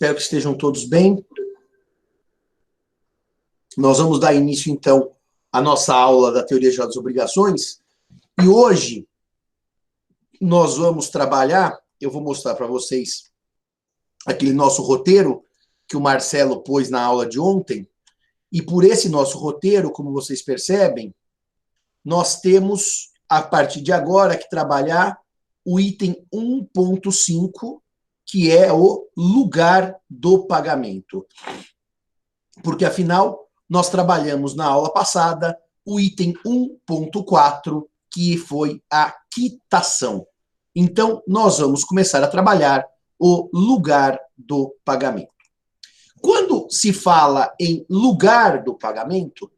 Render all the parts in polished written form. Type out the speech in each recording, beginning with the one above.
Espero que estejam todos bem. Nós vamos dar início, então, à nossa aula da Teoria Geral das Obrigações. E hoje nós vamos trabalhar, eu vou mostrar para vocês aquele nosso roteiro que o Marcelo pôs na aula de ontem. E por esse nosso roteiro, como vocês percebem, nós temos, a partir de agora, que trabalhar o item 1.5, que é o lugar do pagamento. Porque, afinal, nós trabalhamos na aula passada o item 1.4, que foi a quitação. Então, nós vamos começar a trabalhar o lugar do pagamento. Quando se fala em lugar do pagamento,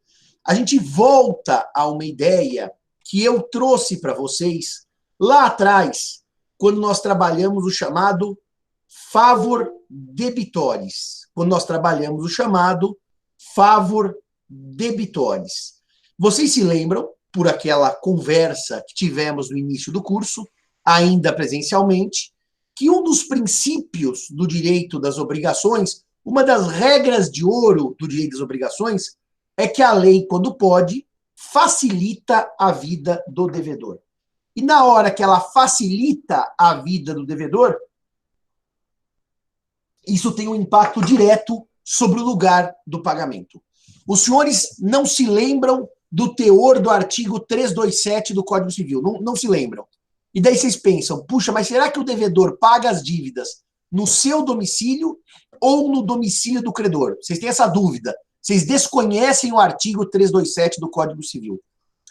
a gente volta a uma ideia que eu trouxe para vocês lá atrás, quando nós trabalhamos o chamado favor debitores. Quando nós trabalhamos o chamado favor debitores. Vocês se lembram, por aquela conversa que tivemos no início do curso, ainda presencialmente, que um dos princípios do direito das obrigações, uma das regras de ouro do direito das obrigações, é que a lei, quando pode, facilita a vida do devedor. E na hora que ela facilita a vida do devedor, isso tem um impacto direto sobre o lugar do pagamento. Os senhores não se lembram do teor do artigo 327 do Código Civil, não se lembram. E daí vocês pensam, puxa, mas será que o devedor paga as dívidas no seu domicílio ou no domicílio do credor? Vocês têm essa dúvida. Vocês desconhecem o artigo 327 do Código Civil.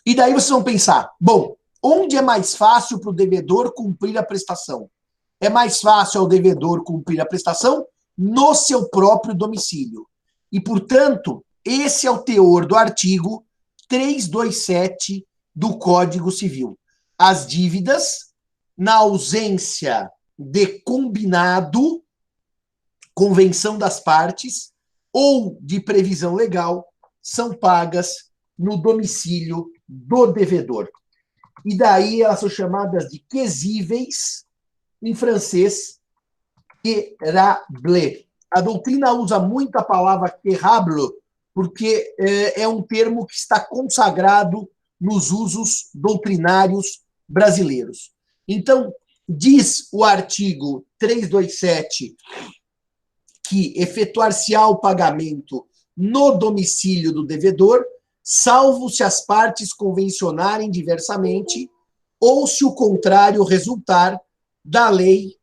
E daí vocês vão pensar, bom, onde é mais fácil para o devedor cumprir a prestação? É mais fácil ao devedor cumprir a prestação no seu próprio domicílio. E, portanto, esse é o teor do artigo 327 do Código Civil. As dívidas, na ausência de combinado, convenção das partes ou de previsão legal, são pagas no domicílio do devedor. E daí elas são chamadas de quesíveis, em francês, quérable. A doutrina usa muito a palavra quérable, porque é um termo que está consagrado nos usos doutrinários brasileiros. Então, diz o artigo 327 que efetuar-se-á o pagamento no domicílio do devedor, salvo se as partes convencionarem diversamente ou se o contrário resultar da lei,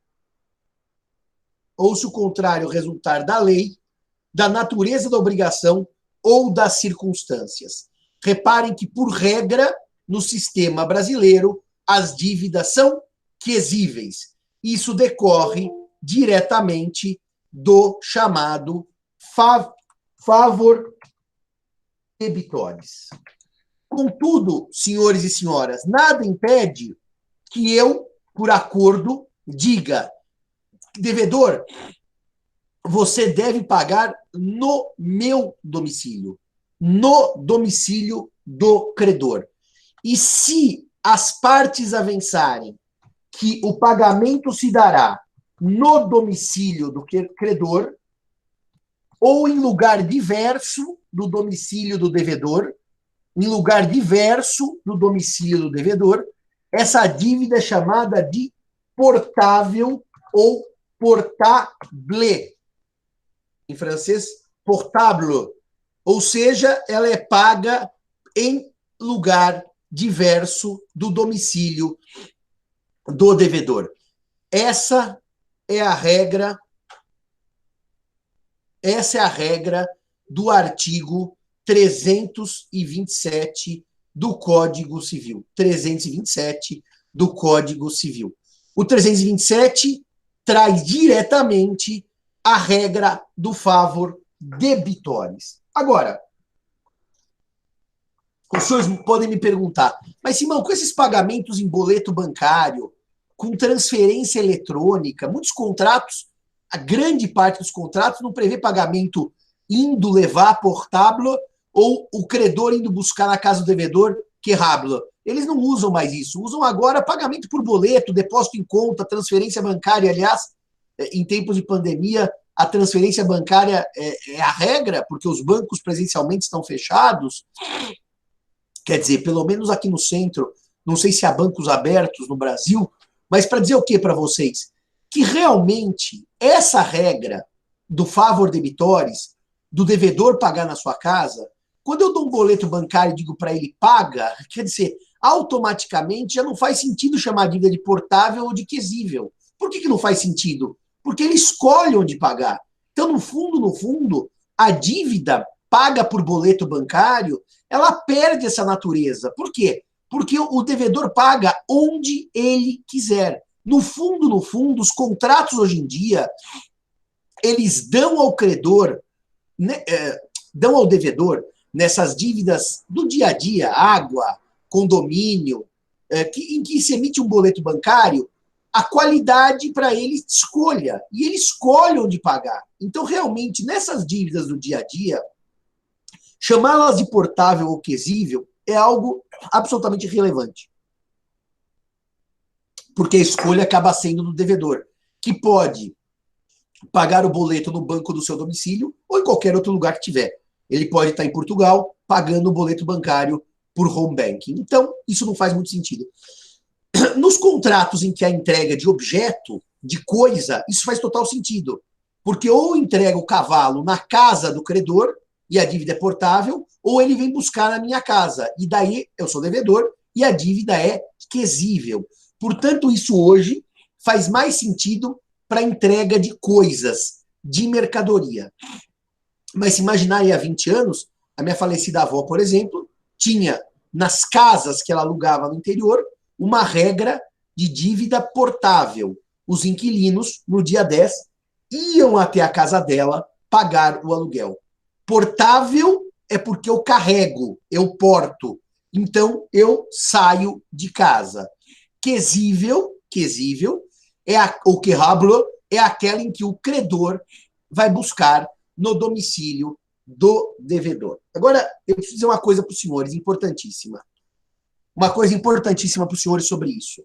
da natureza da obrigação ou das circunstâncias. Reparem que, por regra, no sistema brasileiro, as dívidas são quesíveis. Isso decorre diretamente do chamado favor debitores. Contudo, senhores e senhoras, nada impede que eu, por acordo, diga, devedor, você deve pagar no meu domicílio, no domicílio do credor. E se as partes avançarem que o pagamento se dará no domicílio do credor ou em lugar diverso do domicílio do devedor, essa dívida é chamada de portável ou portable. Em francês, portable. Ou seja, ela é paga em lugar diverso do domicílio do devedor. Essa é a regra do artigo 327 do Código Civil. 327 do Código Civil. O 327 traz diretamente a regra do favor debitores. Agora, os senhores podem me perguntar, mas Simão, com esses pagamentos em boleto bancário, com transferência eletrônica, muitos contratos, a grande parte dos contratos não prevê pagamento indo levar portábil ou o credor indo buscar na casa do devedor querrábil. Eles não usam mais isso, usam agora pagamento por boleto, depósito em conta, transferência bancária. Aliás, em tempos de pandemia, a transferência bancária é a regra, porque os bancos presencialmente estão fechados. Quer dizer, pelo menos aqui no centro, não sei se há bancos abertos no Brasil, mas para dizer o que para vocês? Que realmente essa regra do favor debitores, do devedor pagar na sua casa, quando eu dou um boleto bancário e digo para ele paga, quer dizer, automaticamente já não faz sentido chamar a dívida de portável ou de quesível. Por que não faz sentido? Porque ele escolhe onde pagar. Então, no fundo, a dívida paga por boleto bancário, ela perde essa natureza. Por quê? Porque o devedor paga onde ele quiser. No fundo, os contratos hoje em dia, eles dão ao credor, né, dão ao devedor, nessas dívidas do dia a dia, água, condomínio, em que se emite um boleto bancário, a qualidade para ele escolha. E ele escolhe onde pagar. Então, realmente, nessas dívidas do dia a dia, chamá-las de portável ou quesível é algo absolutamente irrelevante. Porque a escolha acaba sendo do devedor, que pode pagar o boleto no banco do seu domicílio ou em qualquer outro lugar que tiver. Ele pode estar em Portugal pagando o boleto bancário por home banking. Então, isso não faz muito sentido. Nos contratos em que a entrega de objeto, de coisa, isso faz total sentido. Porque ou entrega o cavalo na casa do credor e a dívida é portável, ou ele vem buscar na minha casa. E daí eu sou devedor e a dívida é quesível. Portanto, isso hoje faz mais sentido para entrega de coisas, de mercadoria. Mas se imaginarem há 20 anos, a minha falecida avó, por exemplo, tinha nas casas que ela alugava no interior uma regra de dívida portável. Os inquilinos, no dia 10, iam até a casa dela pagar o aluguel. Portável é porque eu carrego, eu porto. Então, eu saio de casa. Quesível o quehablo é aquela em que o credor vai buscar no domicílio do devedor. Agora, eu preciso dizer uma coisa para os senhores, importantíssima. Uma coisa importantíssima para os senhores sobre isso.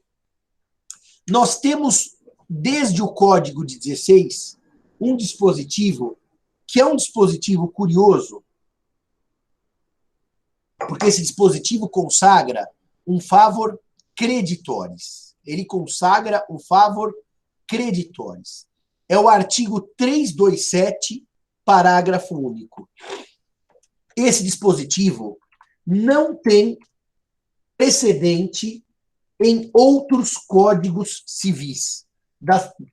Nós temos, desde o Código de 16, um dispositivo que é um dispositivo curioso, porque esse dispositivo consagra um favor creditores. Ele consagra um favor creditores. É o artigo 327, parágrafo único. Esse dispositivo não tem precedente em outros códigos civis,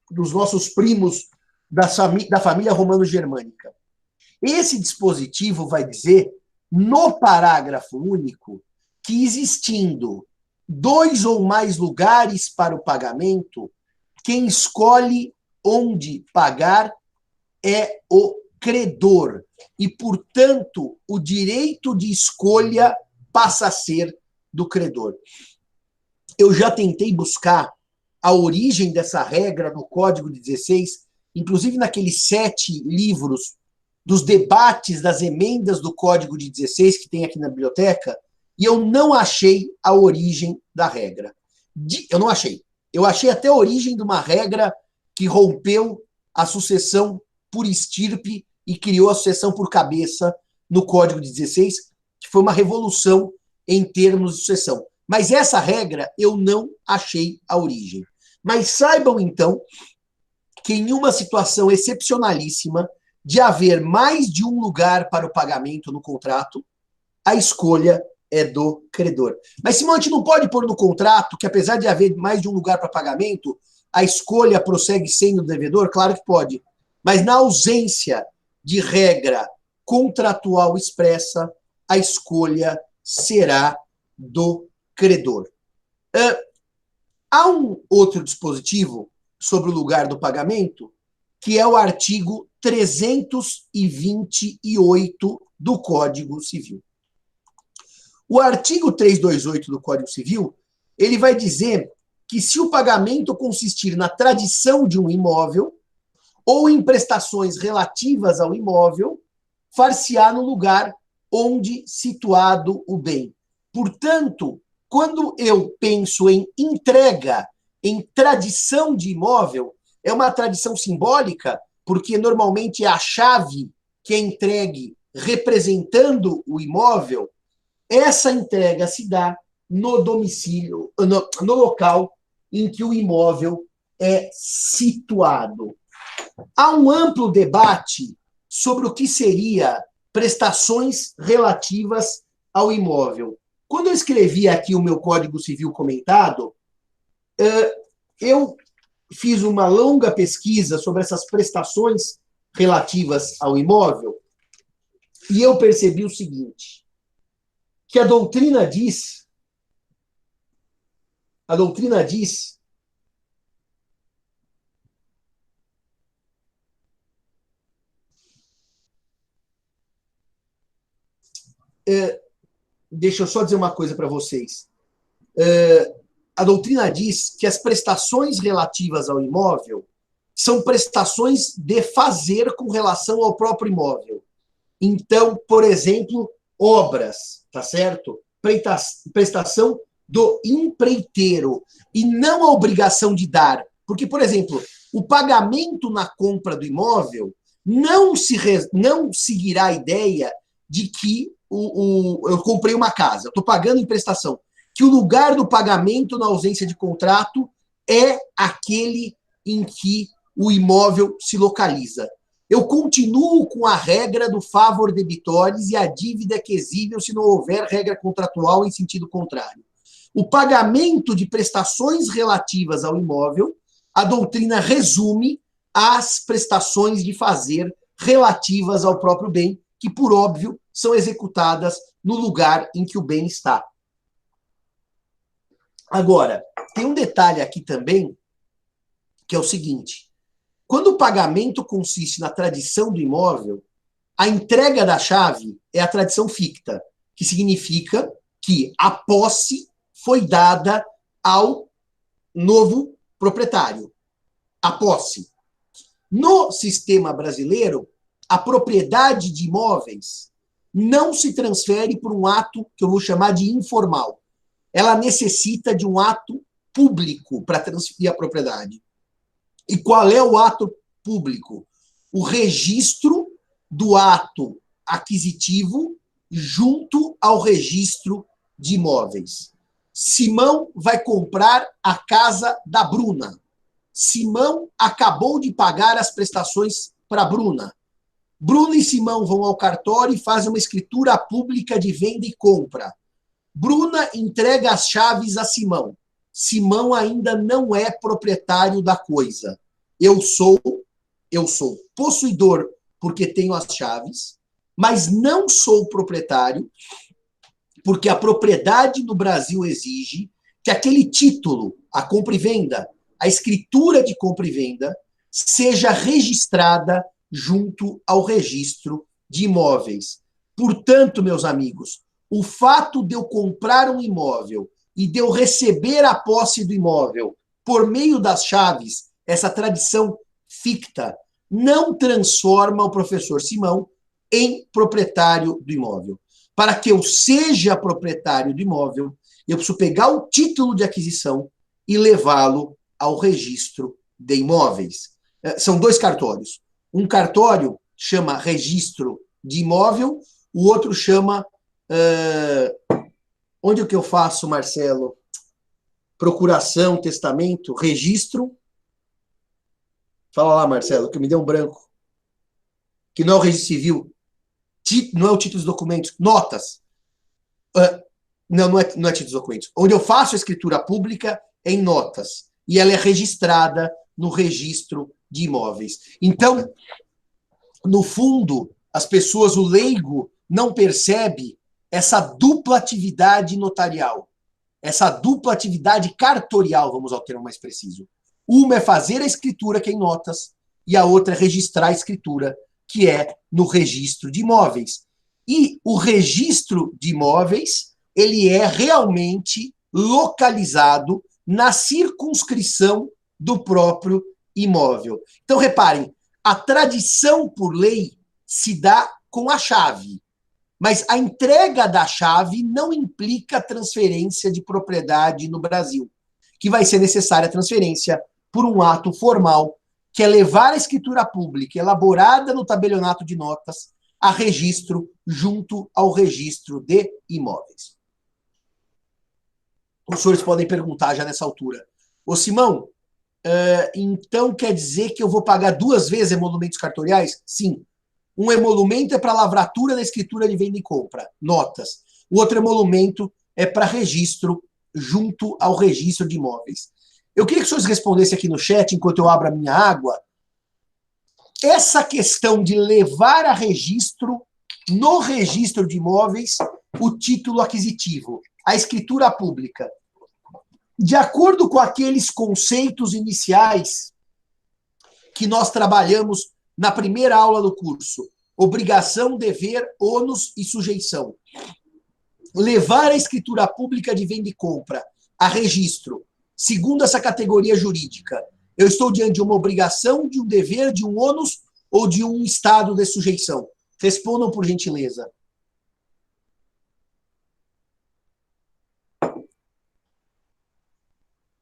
dos nossos primos da família romano-germânica. Esse dispositivo vai dizer, no parágrafo único, que existindo 2 ou mais lugares para o pagamento, quem escolhe onde pagar é o credor. E, portanto, o direito de escolha passa a ser do credor. Eu já tentei buscar a origem dessa regra no Código de 16, inclusive naqueles 7 livros dos debates das emendas do Código de 16 que tem aqui na biblioteca, e eu não achei a origem da regra. Eu não achei. Eu achei até a origem de uma regra que rompeu a sucessão por estirpe e criou a sucessão por cabeça no Código de 16, que foi uma revolução em termos de sucessão. Mas essa regra eu não achei a origem. Mas saibam, então, que em uma situação excepcionalíssima de haver mais de um lugar para o pagamento no contrato, a escolha é do credor. Mas, Simão, a gente não pode pôr no contrato que, apesar de haver mais de um lugar para pagamento, a escolha prossegue sendo do devedor? Claro que pode. Mas, na ausência de regra contratual expressa, a escolha será do credor. Há um outro dispositivo sobre o lugar do pagamento, que é o artigo 328 do Código Civil. O artigo 328 do Código Civil, ele vai dizer que se o pagamento consistir na tradição de um imóvel ou em prestações relativas ao imóvel, far-se-á no lugar onde situado o bem. Portanto, quando eu penso em entrega, em tradição de imóvel, é uma tradição simbólica, porque normalmente é a chave que é entregue representando o imóvel, essa entrega se dá no domicílio, no local em que o imóvel é situado. Há um amplo debate sobre o que seria prestações relativas ao imóvel. Quando eu escrevi aqui o meu Código Civil comentado, eu fiz uma longa pesquisa sobre essas prestações relativas ao imóvel e eu percebi o seguinte, que a doutrina diz deixa eu só dizer uma coisa para vocês. A doutrina diz que as prestações relativas ao imóvel são prestações de fazer com relação ao próprio imóvel. Então, por exemplo, obras, tá certo? Prestação do empreiteiro e não a obrigação de dar. Porque, por exemplo, o pagamento na compra do imóvel não seguirá a ideia de que eu comprei uma casa, eu estou pagando em prestação, que o lugar do pagamento na ausência de contrato é aquele em que o imóvel se localiza. Eu continuo com a regra do favor debitores e a dívida é quesível se não houver regra contratual em sentido contrário. O pagamento de prestações relativas ao imóvel, a doutrina resume as prestações de fazer relativas ao próprio bem, que, por óbvio, são executadas no lugar em que o bem está. Agora, tem um detalhe aqui também, que é o seguinte. Quando o pagamento consiste na tradição do imóvel, a entrega da chave é a tradição ficta, que significa que a posse foi dada ao novo proprietário. A posse. No sistema brasileiro, a propriedade de imóveis não se transfere por um ato que eu vou chamar de informal. Ela necessita de um ato público para transferir a propriedade. E qual é o ato público? O registro do ato aquisitivo junto ao registro de imóveis. Simão vai comprar a casa da Bruna. Simão acabou de pagar as prestações para a Bruna. Bruna e Simão vão ao cartório e fazem uma escritura pública de venda e compra. Bruna entrega as chaves a Simão. Simão ainda não é proprietário da coisa. Eu sou possuidor porque tenho as chaves, mas não sou proprietário porque a propriedade no Brasil exige que aquele título, a compra e venda, a escritura de compra e venda, seja registrada junto ao registro de imóveis. Portanto, meus amigos, o fato de eu comprar um imóvel e de eu receber a posse do imóvel por meio das chaves, essa tradição ficta, não transforma o professor Simão em proprietário do imóvel. Para que eu seja proprietário do imóvel, eu preciso pegar o título de aquisição e levá-lo ao registro de imóveis. São dois cartórios. Um cartório chama registro de imóvel, o outro chama... onde é que eu faço, Marcelo? Procuração, testamento, registro. Fala lá, Marcelo, que me deu um branco. Que não é o registro civil, não é o título dos documentos, notas. Não é título dos documentos. Onde eu faço a escritura pública é em notas. E ela é registrada no registro de imóveis. Então, no fundo, as pessoas, o leigo, não percebe essa dupla atividade notarial, essa dupla atividade cartorial, vamos ao termo mais preciso. Uma é fazer a escritura, que é em notas, e a outra é registrar a escritura, que é no registro de imóveis. E o registro de imóveis, ele é realmente localizado na circunscrição do próprio imóvel. Então, reparem, a tradição por lei se dá com a chave, mas a entrega da chave não implica transferência de propriedade no Brasil, que vai ser necessária a transferência por um ato formal que é levar a escritura pública elaborada no tabelionato de notas a registro junto ao registro de imóveis. Os senhores podem perguntar já nessa altura: ô Simão, então quer dizer que eu vou pagar 2 vezes emolumentos cartoriais? Sim. Um emolumento é para lavratura da escritura de venda e compra, notas. O outro emolumento é para registro junto ao registro de imóveis. Eu queria que os senhores respondessem aqui no chat, enquanto eu abro a minha água, essa questão de levar a registro, no registro de imóveis, o título aquisitivo, a escritura pública. De acordo com aqueles conceitos iniciais que nós trabalhamos na primeira aula do curso, obrigação, dever, ônus e sujeição. Levar a escritura pública de venda e compra a registro, segundo essa categoria jurídica, eu estou diante de uma obrigação, de um dever, de um ônus ou de um estado de sujeição? Respondam, por gentileza.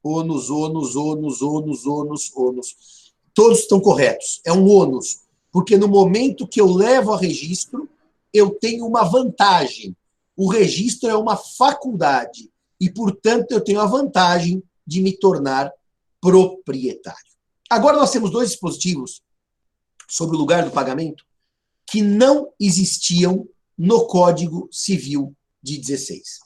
Ônus, ônus, ônus, ônus, ônus, ônus. Todos estão corretos. É um ônus. Porque no momento que eu levo a registro, eu tenho uma vantagem. O registro é uma faculdade. E, portanto, eu tenho a vantagem de me tornar proprietário. Agora nós temos 2 dispositivos sobre o lugar do pagamento que não existiam no Código Civil de 16.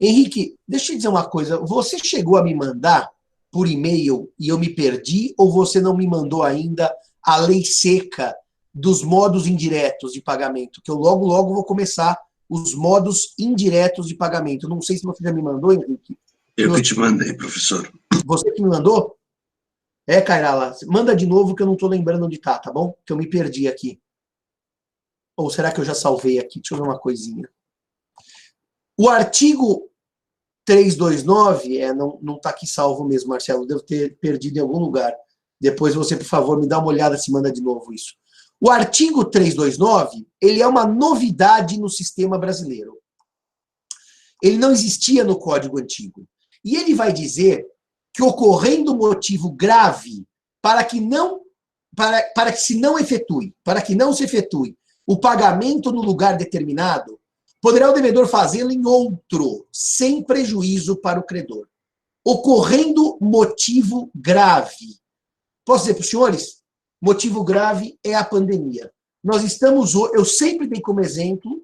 Henrique, deixa eu dizer uma coisa. Você chegou a me mandar por e-mail e eu me perdi, ou você não me mandou ainda a lei seca dos modos indiretos de pagamento? Que eu logo vou começar os modos indiretos de pagamento. Não sei se você já me mandou, Henrique. Eu que te mandei, professor. Você que me mandou? Cairala, manda de novo que eu não estou lembrando onde tá bom? Que eu me perdi aqui. Ou será que eu já salvei aqui? Deixa eu ver uma coisinha. O artigo 329, não está aqui salvo mesmo, Marcelo, devo ter perdido em algum lugar. Depois você, por favor, me dá uma olhada se manda de novo isso. O artigo 329, ele é uma novidade no sistema brasileiro. Ele não existia no Código Antigo. E ele vai dizer que, ocorrendo motivo grave para que não se efetue o pagamento no lugar determinado, poderá o devedor fazê-lo em outro, sem prejuízo para o credor. Ocorrendo motivo grave. Posso dizer para os senhores? Motivo grave é a pandemia. Eu sempre dei como exemplo,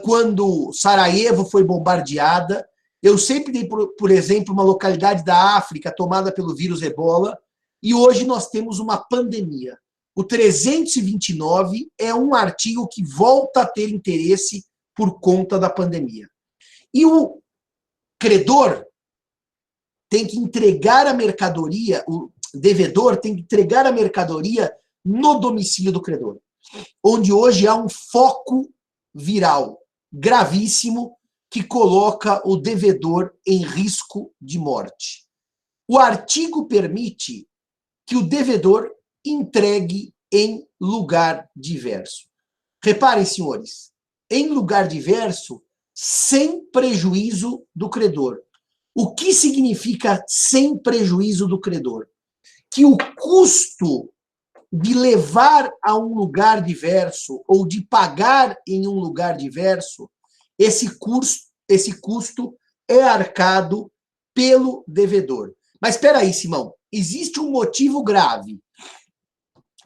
quando Sarajevo foi bombardeada, eu sempre dei, por exemplo, uma localidade da África tomada pelo vírus Ebola, e hoje nós temos uma pandemia. O 329 é um artigo que volta a ter interesse por conta da pandemia. E o credor tem que entregar a mercadoria, o devedor tem que entregar a mercadoria no domicílio do credor, onde hoje há um foco viral gravíssimo que coloca o devedor em risco de morte. O artigo permite que o devedor entregue em lugar diverso. Reparem, senhores, em lugar diverso, sem prejuízo do credor. O que significa sem prejuízo do credor? Que o custo de levar a um lugar diverso ou de pagar em um lugar diverso, esse custo é arcado pelo devedor. Mas espera aí, Simão, existe um motivo grave?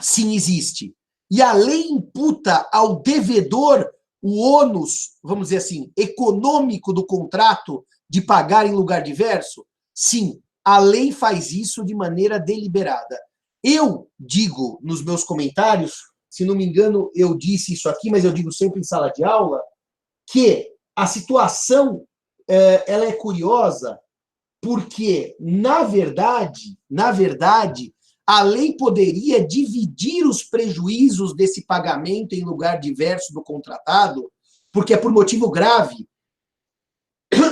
Sim, existe. E a lei imputa ao devedor o ônus, vamos dizer assim, econômico do contrato de pagar em lugar diverso? Sim, a lei faz isso de maneira deliberada. Eu digo nos meus comentários, se não me engano, eu disse isso aqui, mas eu digo sempre em sala de aula, que a situação ela é curiosa porque, na verdade, a lei poderia dividir os prejuízos desse pagamento em lugar diverso do contratado, porque é por motivo grave,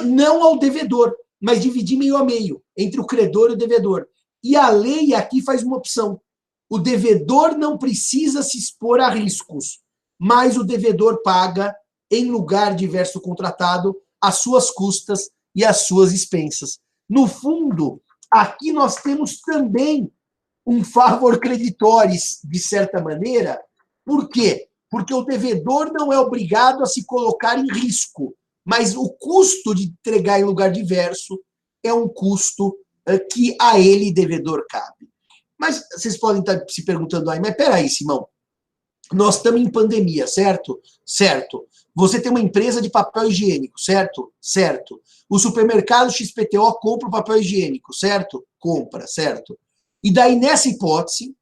não ao devedor, mas dividir meio a meio, entre o credor e o devedor. E a lei aqui faz uma opção. O devedor não precisa se expor a riscos, mas o devedor paga, em lugar diverso do contratado, as suas custas e as suas expensas. No fundo, aqui nós temos também um favor creditoris, de certa maneira. Por quê? Porque o devedor não é obrigado a se colocar em risco, mas o custo de entregar em lugar diverso é um custo que a ele, devedor, cabe. Mas vocês podem estar se perguntando aí, mas peraí, Simão, nós estamos em pandemia, certo? Certo. Você tem uma empresa de papel higiênico, certo? Certo. O supermercado XPTO compra o papel higiênico, certo? Compra, certo. E daí, nessa hipótese,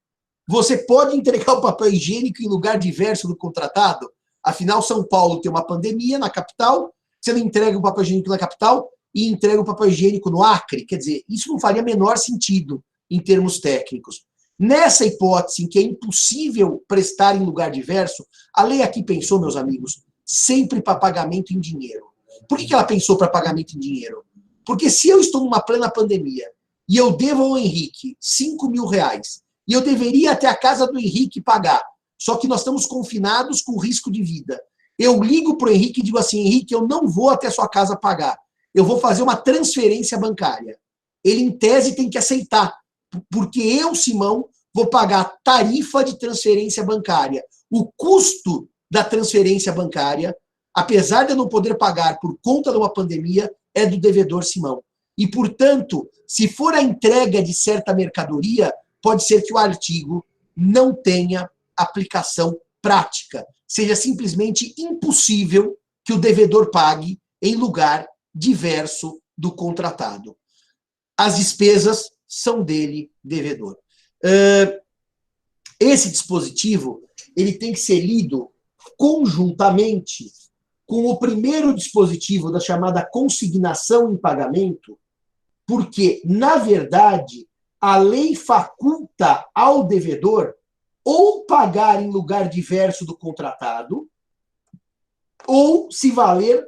você pode entregar o papel higiênico em lugar diverso do contratado? Afinal, São Paulo tem uma pandemia na capital, você não entrega o papel higiênico na capital e entrega o papel higiênico no Acre? Quer dizer, isso não faria menor sentido em termos técnicos. Nessa hipótese em que é impossível prestar em lugar diverso, a lei aqui pensou, meus amigos, sempre para pagamento em dinheiro. Por que ela pensou para pagamento em dinheiro? Porque se eu estou numa plena pandemia e eu devo ao Henrique 5 mil reais, e eu deveria ir até a casa do Henrique pagar, só que nós estamos confinados com risco de vida. Eu ligo para o Henrique e digo assim, Henrique, eu não vou até sua casa pagar, eu vou fazer uma transferência bancária. Ele, em tese, tem que aceitar, porque eu, Simão, vou pagar a tarifa de transferência bancária. O custo da transferência bancária, apesar de eu não poder pagar por conta de uma pandemia, é do devedor Simão. E, portanto, se for a entrega de certa mercadoria, pode ser que o artigo não tenha aplicação prática. Seja simplesmente impossível que o devedor pague em lugar diverso do contratado. As despesas são dele, devedor. Esse dispositivo ele tem que ser lido conjuntamente com o primeiro dispositivo da chamada consignação em pagamento, porque, na verdade, a lei faculta ao devedor ou pagar em lugar diverso do contratado, ou se valer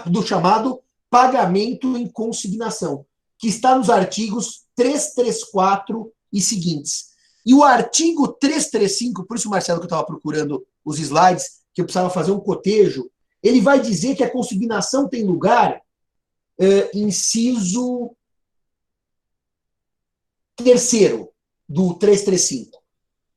do chamado pagamento em consignação, que está nos artigos 334 e seguintes. E o artigo 335, por isso, Marcelo, que eu estava procurando os slides, que eu precisava fazer um cotejo, ele vai dizer que a consignação tem lugar, inciso 3º do 335.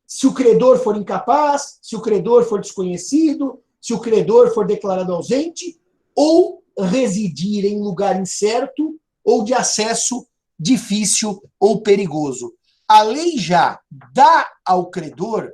Se o credor for incapaz, se o credor for desconhecido, se o credor for declarado ausente, ou residir em lugar incerto ou de acesso difícil ou perigoso. A lei já dá ao credor,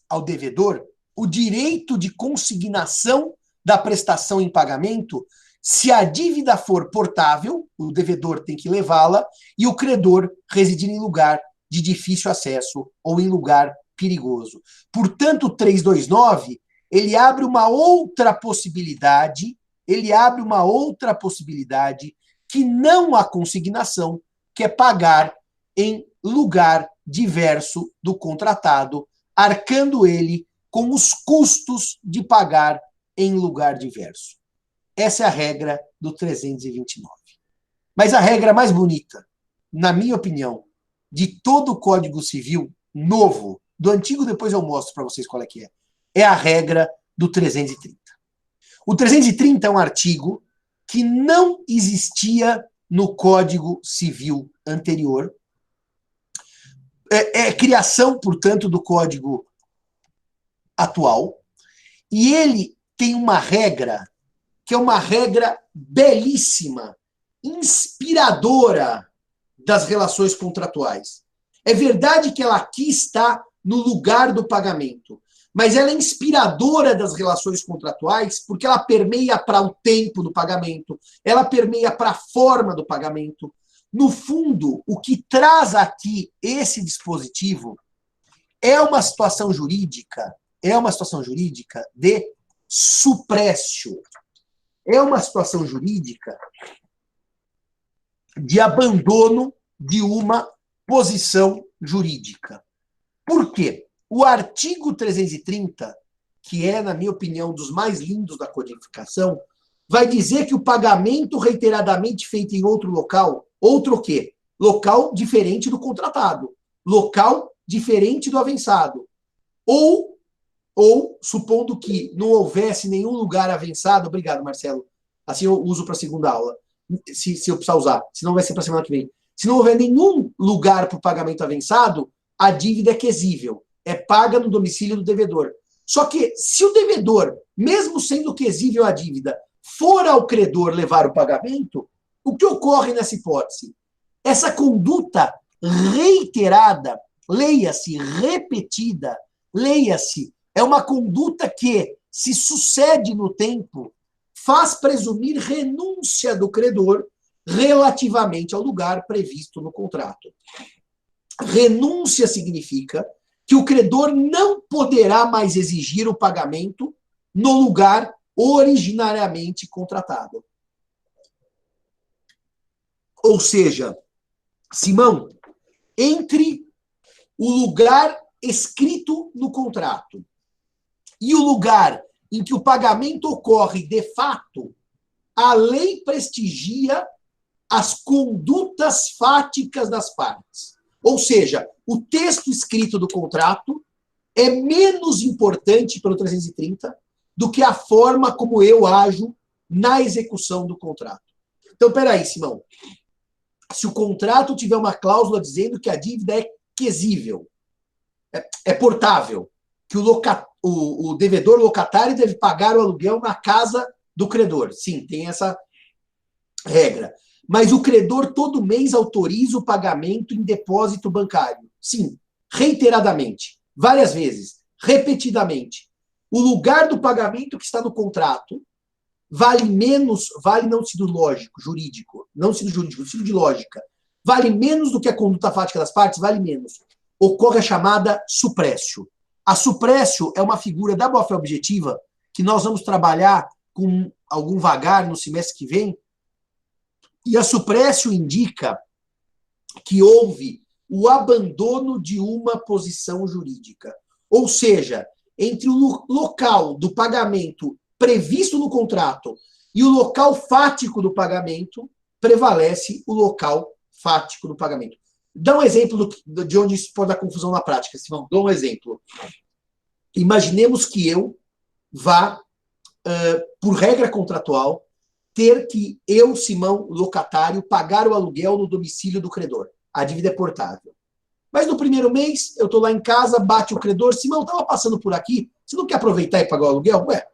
ao devedor, o direito de consignação da prestação em pagamento se a dívida for portável, o devedor tem que levá-la, e o credor residir em lugar de difícil acesso ou em lugar perigoso. Portanto, o 329, ele abre uma outra possibilidade, que não a consignação, que é pagar em lugar diverso do contratado, arcando ele com os custos de pagar em lugar diverso. Essa é a regra do 329. Mas a regra mais bonita, na minha opinião, de todo o Código Civil novo, do antigo depois eu mostro para vocês qual é a regra do 330. O 330 é um artigo que não existia no Código Civil anterior. É criação, portanto, do Código atual. E ele tem uma regra, que é uma regra belíssima, inspiradora das relações contratuais. É verdade que ela aqui está no lugar do pagamento, mas ela é inspiradora das relações contratuais porque ela permeia para o tempo do pagamento, ela permeia para a forma do pagamento. No fundo, o que traz aqui esse dispositivo é uma situação jurídica de suprécio. É uma situação jurídica de abandono de uma posição jurídica. Por quê? O artigo 330, que é, na minha opinião, dos mais lindos da codificação, vai dizer que o pagamento reiteradamente feito em outro local, outro o quê? Local diferente do contratado, local diferente do avançado, ou supondo que não houvesse nenhum lugar avançado, obrigado, Marcelo, assim eu uso para a segunda aula, se eu precisar usar, senão vai ser para a semana que vem. Se não houver nenhum lugar para o pagamento avançado, a dívida é quesível, é paga no domicílio do devedor. Só que, se o devedor, mesmo sendo quesível a dívida, for ao credor levar o pagamento, o que ocorre nessa hipótese? Essa conduta reiterada, leia-se, repetida, leia-se, é uma conduta que, se sucede no tempo, faz presumir renúncia do credor relativamente ao lugar previsto no contrato. Renúncia significa que o credor não poderá mais exigir o pagamento no lugar originariamente contratado. Ou seja, Simão, entre o lugar escrito no contrato e o lugar em que o pagamento ocorre de fato, a lei prestigia as condutas fáticas das partes. Ou seja, o texto escrito do contrato é menos importante pelo 330 do que a forma como eu ajo na execução do contrato. Então, peraí, Simão. Se o contrato tiver uma cláusula dizendo que a dívida é quesível, é portável, que o devedor locatário deve pagar o aluguel na casa do credor. Sim, tem essa regra. Mas o credor todo mês autoriza o pagamento em depósito bancário. Sim, reiteradamente, várias vezes, repetidamente. O lugar do pagamento que está no contrato vale menos, vale não sentido lógico, jurídico, não sentido jurídico, sentido de lógica, vale menos do que a conduta fática das partes, vale menos. Ocorre a chamada suprécio. A suprécio é uma figura da boa-fé objetiva que nós vamos trabalhar com algum vagar no semestre que vem. E a suprécio indica que houve o abandono de uma posição jurídica. Ou seja, entre o local do pagamento previsto no contrato e o local fático do pagamento, prevalece o local fático do pagamento. Dá um exemplo de onde isso pode dar confusão na prática, Simão. Dá um exemplo. Imaginemos que eu vá, por regra contratual, ter que eu, Simão, locatário, pagar o aluguel no domicílio do credor. A dívida é portável. Mas no primeiro mês, eu estou lá em casa, bate o credor, Simão, estava passando por aqui, você não quer aproveitar e pagar o aluguel? Ué,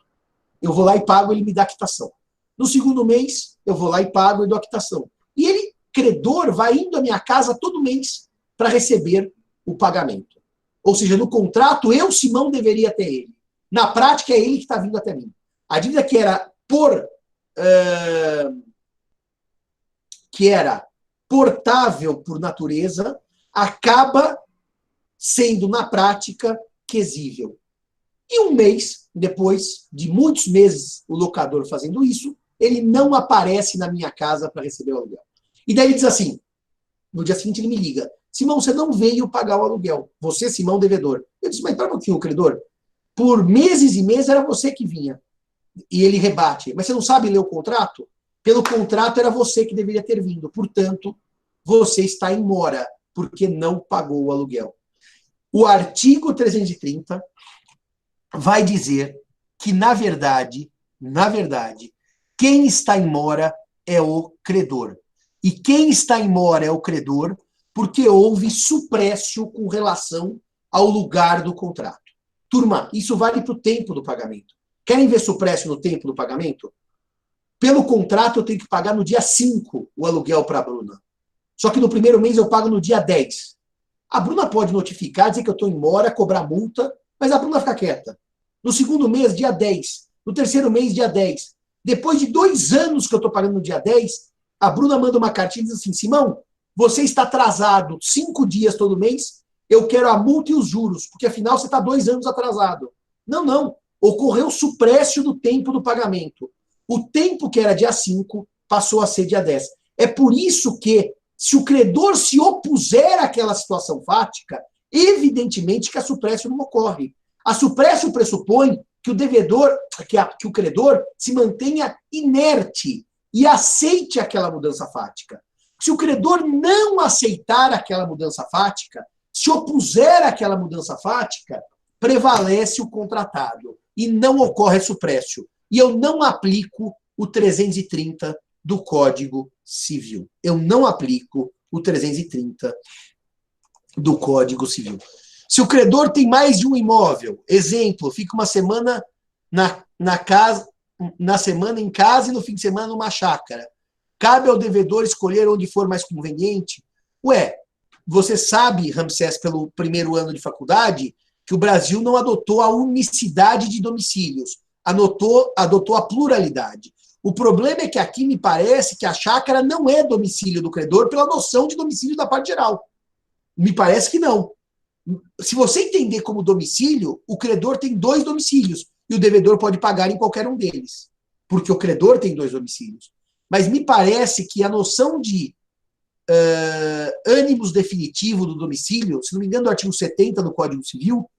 eu vou lá e pago, ele me dá a quitação. No segundo mês, eu vou lá e pago e dou a quitação. E ele, credor, vai indo à minha casa todo mês para receber o pagamento. Ou seja, no contrato, eu, Simão, deveria ter ele. Na prática, é ele que está vindo até mim. A dívida que era portável por natureza, acaba sendo, na prática, quesível. E um mês, depois de muitos meses o locador fazendo isso, ele não aparece na minha casa para receber o aluguel. E daí ele diz assim, no dia seguinte ele me liga, Simão, você não veio pagar o aluguel. Você, Simão, devedor. Eu disse, mas para um pouquinho, credor. Por meses e meses era você que vinha. E ele rebate, mas você não sabe ler o contrato? Pelo contrato era você que deveria ter vindo. Portanto, você está em mora, porque não pagou o aluguel. O artigo 330 vai dizer que, na verdade, quem está em mora é o credor. E quem está em mora é o credor porque houve suprécio com relação ao lugar do contrato. Turma, isso vale para o tempo do pagamento. Querem ver suprécio no tempo do pagamento? Pelo contrato, eu tenho que pagar no dia 5 o aluguel para a Bruna. Só que no primeiro mês eu pago no dia 10. A Bruna pode notificar, dizer que eu estou em mora, cobrar multa, mas a Bruna fica quieta. No segundo mês, dia 10. No terceiro mês, dia 10. Depois de 2 anos que eu estou pagando no dia 10, a Bruna manda uma cartinha e diz assim, Simão, você está atrasado 5 dias todo mês, eu quero a multa e os juros, porque afinal você está 2 anos atrasado. Não. Ocorreu suprécio do tempo do pagamento. O tempo que era dia 5 passou a ser dia 10. É por isso que, se o credor se opuser àquela situação fática, evidentemente que a suprécio não ocorre. A suprécio pressupõe que o devedor, que o credor se mantenha inerte e aceite aquela mudança fática. Se o credor não aceitar aquela mudança fática, se opuser àquela mudança fática, prevalece o contratado e não ocorre suprécio. E eu não aplico o 330 do Código Civil. Eu não aplico o 330 do Código Civil. Se o credor tem mais de um imóvel, exemplo, fica uma semana na semana em casa e no fim de semana numa chácara, cabe ao devedor escolher onde for mais conveniente? Ué, você sabe, Ramsés, pelo primeiro ano de faculdade, que o Brasil não adotou a unicidade de domicílios, adotou a pluralidade. O problema é que aqui me parece que a chácara não é domicílio do credor pela noção de domicílio da parte geral. Me parece que não. Se você entender como domicílio, o credor tem 2 domicílios e o devedor pode pagar em qualquer um deles, porque o credor tem 2 domicílios. Mas me parece que a noção de ânimos definitivo do domicílio, se não me engano, do artigo 70 do Código Civil,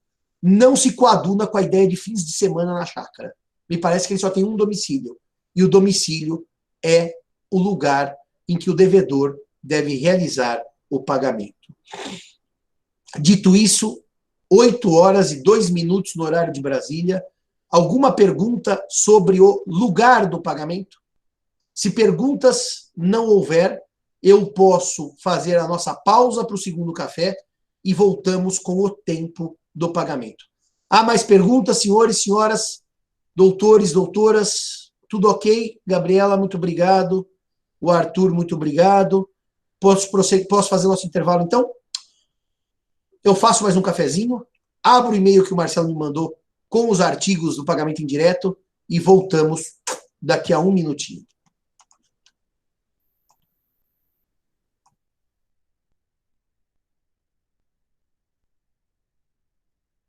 não se coaduna com a ideia de fins de semana na chácara. Me parece que ele só tem um domicílio. E o domicílio é o lugar em que o devedor deve realizar o pagamento. Dito isso, 8h02 no horário de Brasília. Alguma pergunta sobre o lugar do pagamento? Se perguntas não houver, eu posso fazer a nossa pausa para o segundo café e voltamos com o tempo do pagamento. Há mais perguntas, senhores, senhoras, doutores, doutoras? Tudo ok? Gabriela, muito obrigado. O Arthur, muito obrigado. Posso fazer nosso intervalo, então? Eu faço mais um cafezinho, abro o e-mail que o Marcelo me mandou com os artigos do pagamento indireto e voltamos daqui a 1 minutinho.